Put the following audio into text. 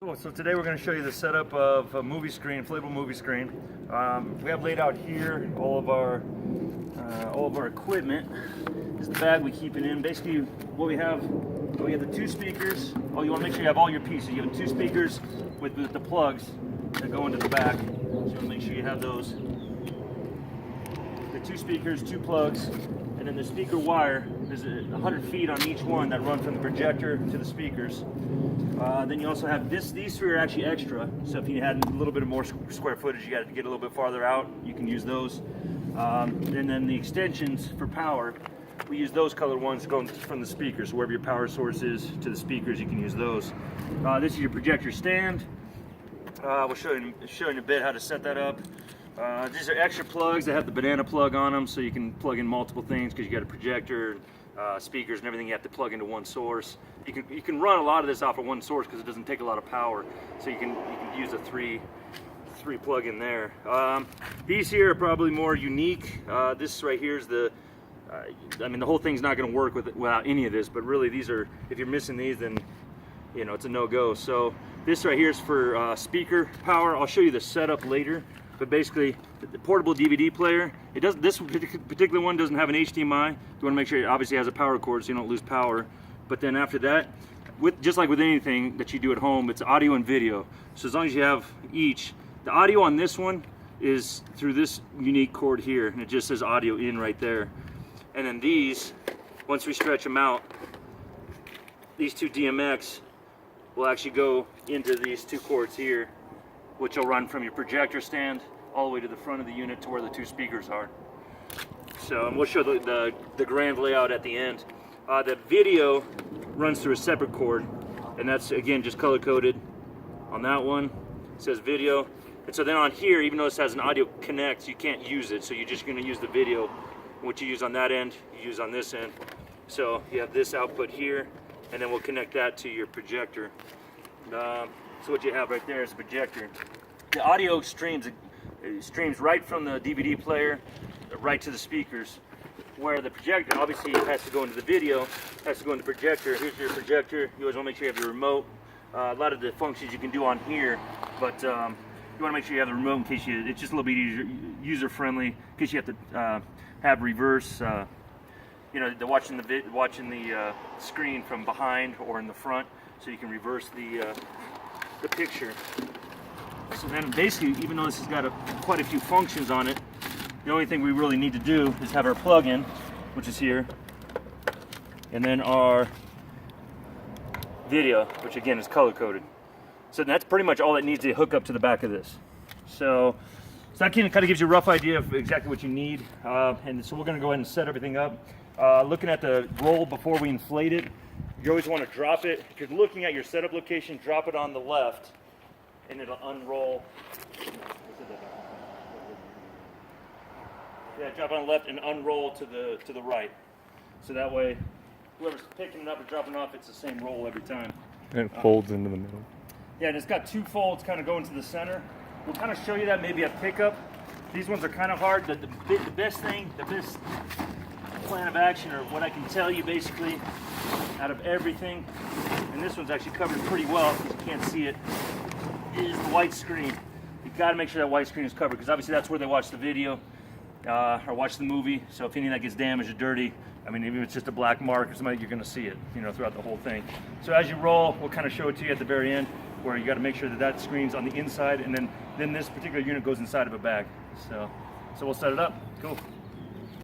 Cool, so today we're going to show you the setup of a movie screen, inflatable movie screen. We have laid out here all of our equipment. This is the bag we keep it in. Basically, what we have the two speakers. Oh, you want to make sure you have all your pieces. You have two speakers with the plugs that go into the back. So you want to make sure you have those. The two speakers, two plugs, and then the speaker wire. There's 100 feet on each one that run from the projector to the speakers. Then you also have these three are actually extra, so if you had a little bit of more square footage, you got to get a little bit farther out, you can use those. And then the extensions for power, we use those colored ones going from the speakers. So wherever your power source is to the speakers, you can use those. This is your projector stand. We'll show you in a bit how to set that up. These are extra plugs that have the banana plug on them, so you can plug in multiple things because you got a projector, speakers and everything you have to plug into one source. You can run a lot of this off of one source because it doesn't take a lot of power, so you can use a three plug in there. These here are probably more unique. This right here is the the whole thing's not going to work without any of this, but really these are, if you're missing these, then it's a no-go. So this right here is for speaker power. I'll show you the setup later. But basically, the portable DVD player, this particular one doesn't have an HDMI. You want to make sure it obviously has a power cord so you don't lose power. But then after that, just like with anything that you do at home, it's audio and video. So as long as you have each, the audio on this one is through this unique cord here, and it just says audio in right there. And then these, once we stretch them out, these two DMX will actually go into these two cords here, which will run from your projector stand all the way to the front of the unit to where the two speakers are. So, and we'll show the grand layout at the end. The video runs through a separate cord, and that's again just color coded on that one. It says video, and so then on here, even though this has an audio connect, you can't use it. So you're just going to use the video. What you use on that end, you use on this end. So you have this output here, and then we'll connect that to your projector. So what you have right there is a projector. The audio streams right from the DVD player right to the speakers, where the projector obviously has to go into the video, has to go into the projector. Here's your projector. You always want to make sure you have your remote. A lot of the functions you can do on here, but you want to make sure you have the remote in case it's just a little bit user-friendly, in case you have to have reverse. Watching the screen from behind or in the front, so you can reverse the picture. So then basically, even though this has got quite a few functions on it, the only thing we really need to do is have our plug-in, which is here, and then our video, which again is color-coded. So that's pretty much all that needs to hook up to the back of this. So that kind of gives you a rough idea of exactly what you need. And so we're going to go ahead and set everything up. Looking at the roll before we inflate it, you always want to drop it. If you're looking at your setup location, drop it on the left, and it'll unroll. Yeah, drop it on the left and unroll to the right. So that way, whoever's picking it up or dropping it off, it's the same roll every time. And it folds into the middle. Yeah, and it's got two folds kind of going to the center. We'll kind of show you that maybe at pickup. These ones are kind of hard. The best plan of action, or what I can tell you basically out of everything, and this one's actually covered pretty well because you can't see it, is the white screen. You've got to make sure that white screen is covered because obviously that's where they watch the video or watch the movie. So if any of that gets damaged or dirty, even if it's just a black mark or something, you're going to see it, throughout the whole thing. So as you roll, we'll kind of show it to you at the very end, where you got to make sure that screen's on the inside, and then this particular unit goes inside of a bag. So we'll set it up. Cool.